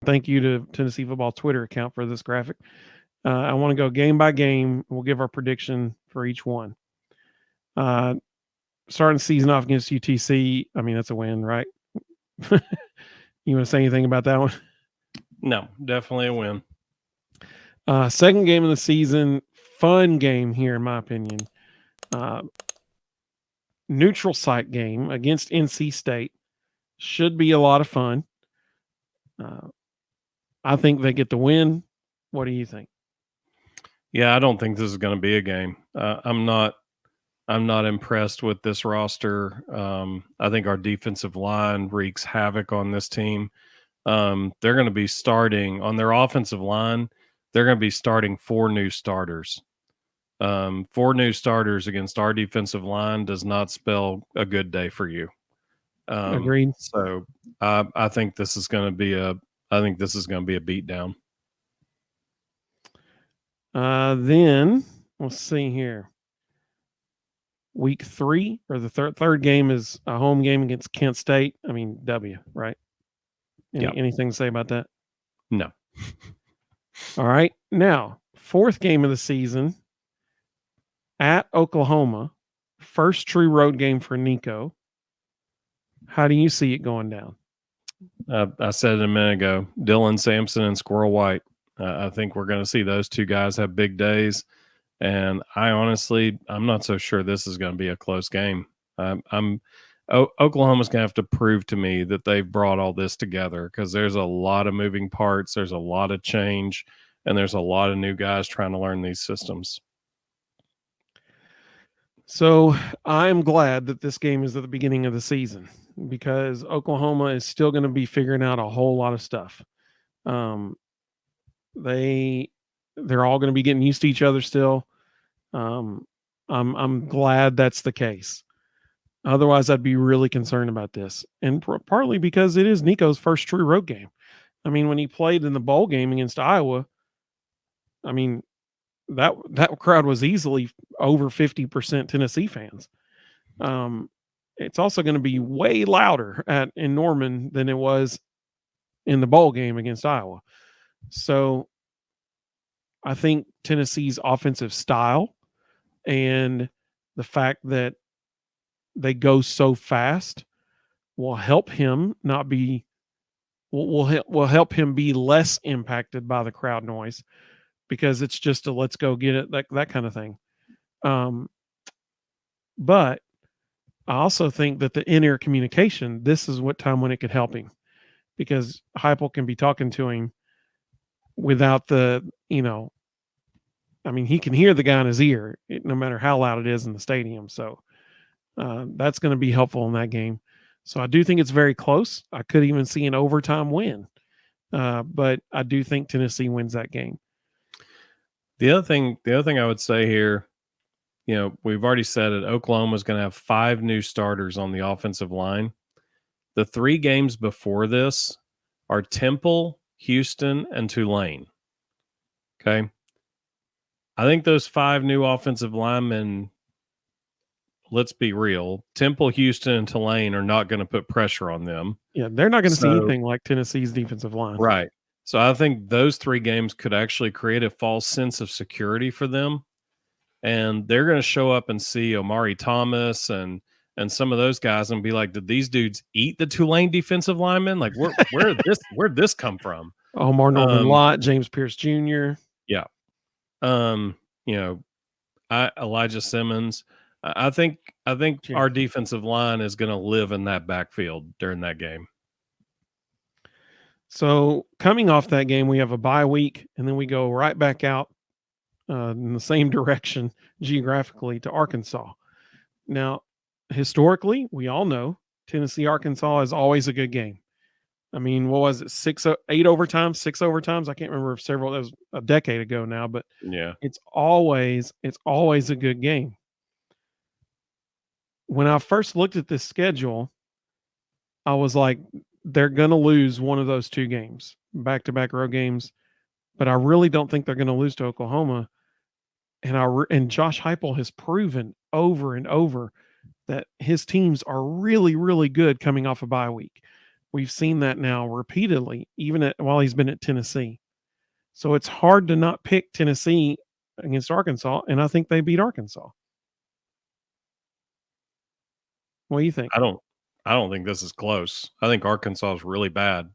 Thank you to Tennessee football Twitter account for this graphic. I want to go game by game. We'll give our prediction for each one. Starting the season off against UTC, I mean, that's a win, right? You want to say anything about that one? No, definitely a win. Second game of the season, fun game here, in my opinion. Neutral site game against NC State. Should be a lot of fun. I think they get the win. What do you think? Yeah, I don't think this is going to be a game. I'm not impressed with this roster. I think our defensive line wreaks havoc on this team. They're going to be starting on their offensive line. They're going to be starting 4 new starters. 4 new starters against our defensive line does not spell a good day for you. Agreed. So I think this is going to be a beatdown. Then let's see here. Week 3 or the third game is a home game against Kent State. I mean, W, right? Anything to say about that? No. All right. Now, fourth game of the season at Oklahoma. First true road game for Nico. How do you see it going down? I said it a minute ago. Dylan Sampson and Squirrel White. I think we're going to see those two guys have big days. And I'm not so sure this is going to be a close game. Oklahoma's going to have to prove to me that they've brought all this together, because there's a lot of moving parts. There's a lot of change, and there's a lot of new guys trying to learn these systems. So I'm glad that this game is at the beginning of the season, because Oklahoma is still going to be figuring out a whole lot of stuff. They're all going to be getting used to each other still. I'm glad that's the case. Otherwise, I'd be really concerned about this, and partly because it is Nico's first true road game. I mean, when he played in the bowl game against Iowa, I mean, that crowd was easily over 50% Tennessee fans. It's also going to be way louder in Norman than it was in the bowl game against Iowa. So I think Tennessee's offensive style and the fact that they go so fast will help him will help him be less impacted by the crowd noise, because it's just a let's go get it, that kind of thing. But I also think that the in-ear communication, this is what time when it could help him, because Heupel can be talking to him without the, I mean, he can hear the guy in his ear, no matter how loud it is in the stadium. So that's going to be helpful in that game. So I do think it's very close. I could even see an overtime win, but I do think Tennessee wins that game. The other thing I would say here, we've already said it. Oklahoma's going to have 5 new starters on the offensive line. The 3 games before this are Temple, Houston, and Tulane. Okay. I think those 5 new offensive linemen, let's be real, Temple, Houston, and Tulane are not going to put pressure on them. Yeah, they're not going to see anything like Tennessee's defensive line. Right. So I think those 3 games could actually create a false sense of security for them. And they're going to show up and see Omari Thomas and some of those guys and be like, did these dudes eat the Tulane defensive linemen? Like, where'd this come from? Omar Norman Lott, James Pierce Jr. Yeah. Elijah Simmons. I think our defensive line is going to live in that backfield during that game. So coming off that game, we have a bye week, and then we go right back out in the same direction geographically to Arkansas. Now, historically, we all know Tennessee-Arkansas is always a good game. I mean, what was it? 6 overtimes? I can't remember if several. That was a decade ago now, but yeah, it's always a good game. When I first looked at this schedule, I was like, they're going to lose one of those 2 games, back-to-back road games, but I really don't think they're going to lose to Oklahoma. And Josh Heupel has proven over and over that his teams are really, really good coming off a bye week. We've seen that now repeatedly, even while he's been at Tennessee. So it's hard to not pick Tennessee against Arkansas, and I think they beat Arkansas. What do you think? I don't I don't think this is close. I think Arkansas is really bad.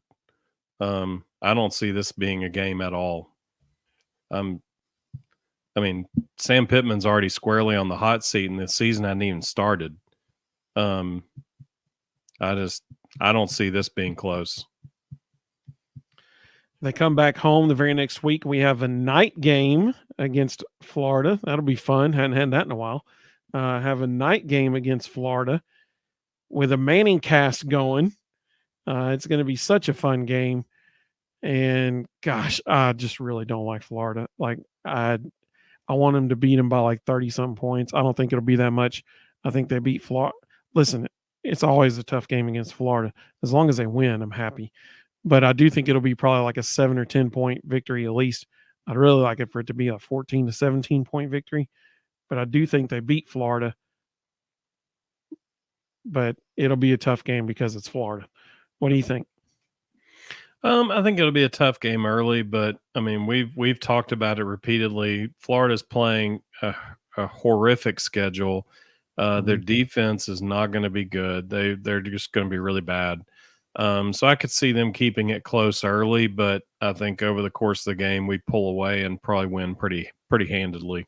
I don't see this being a game at all. Um, I mean, Sam Pittman's already squarely on the hot seat, and the season hadn't even started. Um, I don't see this being close. They come back home the very next week. We have a night game against Florida. That'll be fun. Hadn't had that in a while. Have a night game against Florida with a Manning cast going. It's going to be such a fun game. And gosh, I just really don't like Florida. Like I want them to beat them by like 30 something points. I don't think it'll be that much. I think they beat Florida. Listen, it's always a tough game against Florida. As long as they win, I'm happy. But I do think it'll be probably like a 7 or 10 point victory at least. I'd really like it for it to be a 14 to 17 point victory. But I do think they beat Florida. But it'll be a tough game because it's Florida. What do you think? I think it'll be a tough game early, but I mean, we've talked about it repeatedly. Florida's playing a horrific schedule. Their defense is not going to be good. They're just going to be really bad. So I could see them keeping it close early, but I think over the course of the game we pull away and probably win pretty handedly.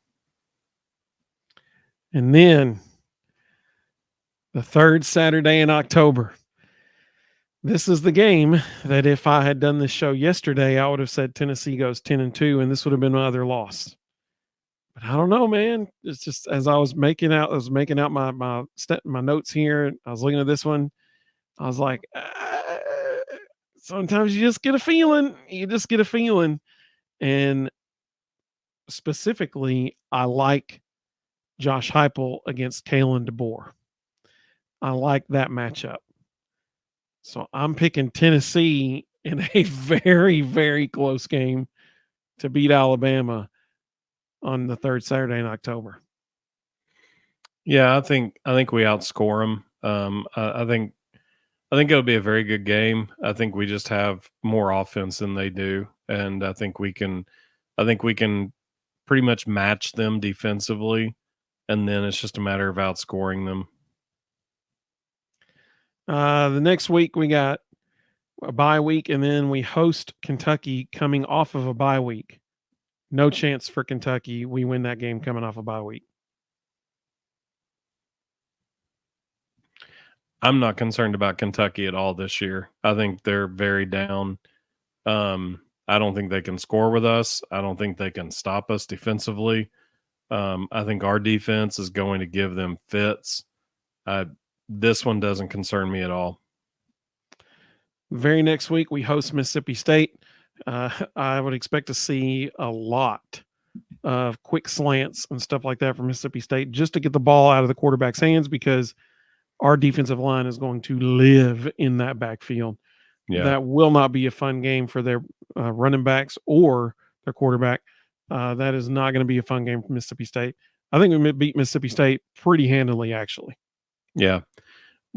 And then the third Saturday in October. This is the game that if I had done this show yesterday, I would have said Tennessee goes 10-2, and this would have been my other loss. But I don't know, man. It's just as I was making out my notes here. I was looking at this one. I was like, sometimes you just get a feeling. You just get a feeling, and specifically, I like Josh Heupel against Kalen DeBoer. I like that matchup. So I'm picking Tennessee in a very, very close game to beat Alabama on the third Saturday in October. Yeah, I think we outscore them. I think it'll be a very good game. I think we just have more offense than they do, and I think we can pretty much match them defensively, and then it's just a matter of outscoring them. The next week we got a bye week, and then we host Kentucky coming off of a bye week. No chance for Kentucky. We win that game coming off a bye week. I'm not concerned about Kentucky at all this year. I think they're very down. I don't think they can score with us. I don't think they can stop us defensively. I think our defense is going to give them fits. This one doesn't concern me at all. Very next week, we host Mississippi State. I would expect to see a lot of quick slants and stuff like that from Mississippi State just to get the ball out of the quarterback's hands because our defensive line is going to live in that backfield. Yeah. That will not be a fun game for their running backs or their quarterback. That is not going to be a fun game for Mississippi State. I think we beat Mississippi State pretty handily, actually. Yeah.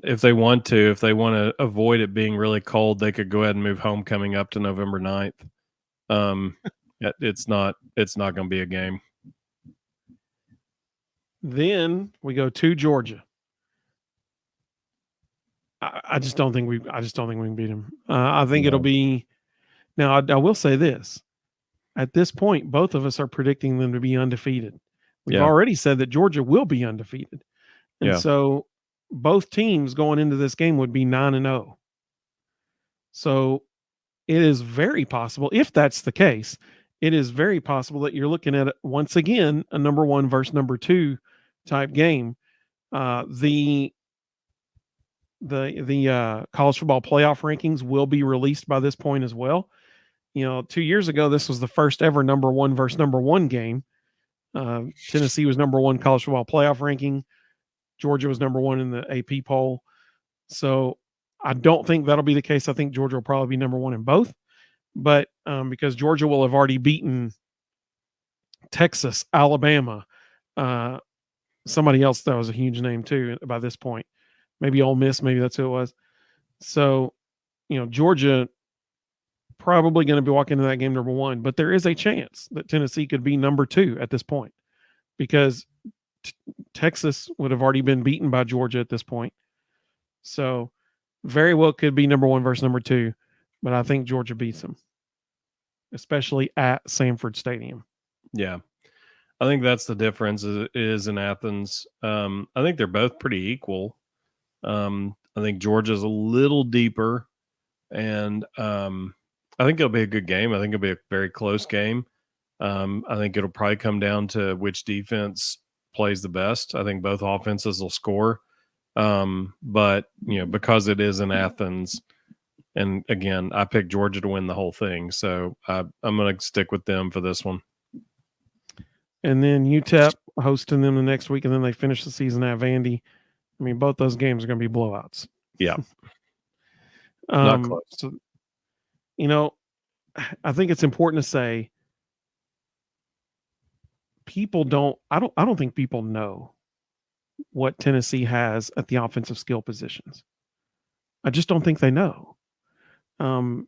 If they want to avoid it being really cold, they could go ahead and move homecoming up to November 9th. It's not going to be a game. Then we go to Georgia. I just don't think we can beat them. I think it'll be. Now I will say this: at this point, both of us are predicting them to be undefeated. We've already said that Georgia will be undefeated, and so both teams going into this game would be 9-0. So it is very possible, if that's the case, it is very possible that you're looking at once again a number 1 versus number 2 type game. The college football playoff rankings will be released by this point as well. 2 years ago, this was the first ever number 1 versus number 1 game. Tennessee was number 1 college football playoff ranking. Georgia was number 1 in the AP poll. So I don't think that'll be the case. I think Georgia will probably be number 1 in both. But because Georgia will have already beaten Texas, Alabama, somebody else that was a huge name too by this point. Maybe Ole Miss, maybe that's who it was. So Georgia probably going to be walking into that game number 1, but there is a chance that Tennessee could be number 2 at this point because Texas would have already been beaten by Georgia at this point. So very well could be number 1 versus number 2, but I think Georgia beats them, especially at Sanford Stadium. Yeah. I think that's the difference is in Athens. I think they're both pretty equal. I think Georgia's a little deeper, and I think it'll be a good game. I think it'll be a very close game. I think it'll probably come down to which defense plays the best. I think both offenses will score. But because it is in Athens, and again, I picked Georgia to win the whole thing, so I'm going to stick with them for this one. And then UTEP hosting them the next week, and then they finish the season at Vandy. I mean, both those games are going to be blowouts. Yeah. Not close. So, I think it's important to say I don't think people know what Tennessee has at the offensive skill positions. I just don't think they know. At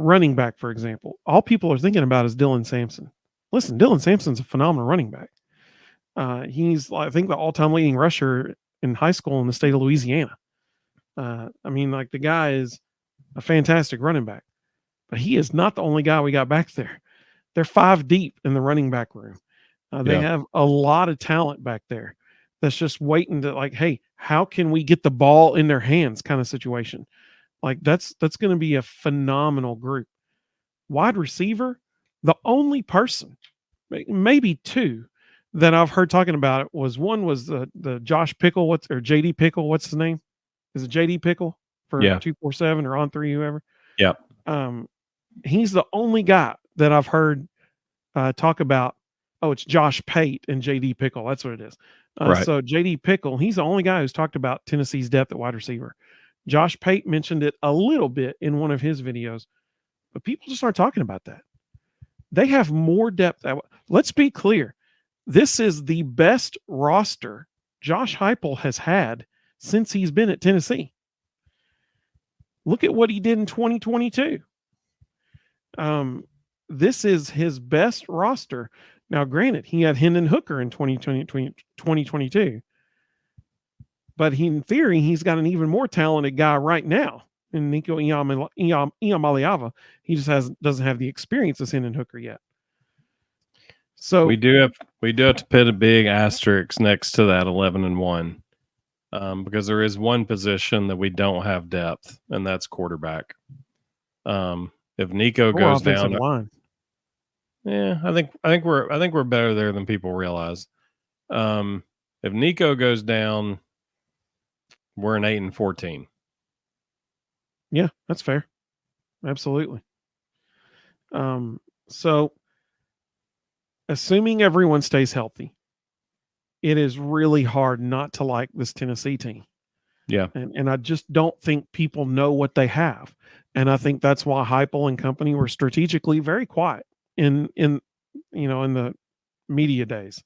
running back, for example, all people are thinking about is Dylan Sampson. Listen, Dylan Sampson's a phenomenal running back. He's, I think, the all-time leading rusher in high school in the state of Louisiana. The guy is a fantastic running back, but he is not the only guy we got back there. They're 5 deep in the running back room. They have a lot of talent back there that's just waiting to hey, how can we get the ball in their hands kind of situation. That's going to be a phenomenal group. Wide receiver, the only person, maybe 2 that I've heard talking about it was the Josh Pickle, or JD Pickle, what's his name? Is it JD Pickle for 247 or On 3, whoever? Yeah. He's the only guy that I've heard talk about. Oh, it's Josh Pate and JD Pickle. That's what it is. Right. So JD Pickle, he's the only guy who's talked about Tennessee's depth at wide receiver. Josh Pate mentioned it a little bit in one of his videos, but people just aren't talking about that. They have more depth. Let's be clear. This is the best roster Josh Heupel has had since he's been at Tennessee. Look at what he did in 2022. This is his best roster. Now, granted, he had Hendon Hooker in 2022. But in theory, he's got an even more talented guy right now in Nico Iamaleava. He just doesn't have the experience as Hendon Hooker yet. So we do have to put a big asterisk next to that 11-1, because there is one position that we don't have depth, and that's quarterback. If Nico goes down, line. Yeah, I think we're better there than people realize. If Nico goes down, we're an 8-14. Yeah, that's fair. Absolutely. So assuming everyone stays healthy, it is really hard not to like this Tennessee team. Yeah. And I just don't think people know what they have. And I think that's why Heupel and company were strategically very quiet in the media days.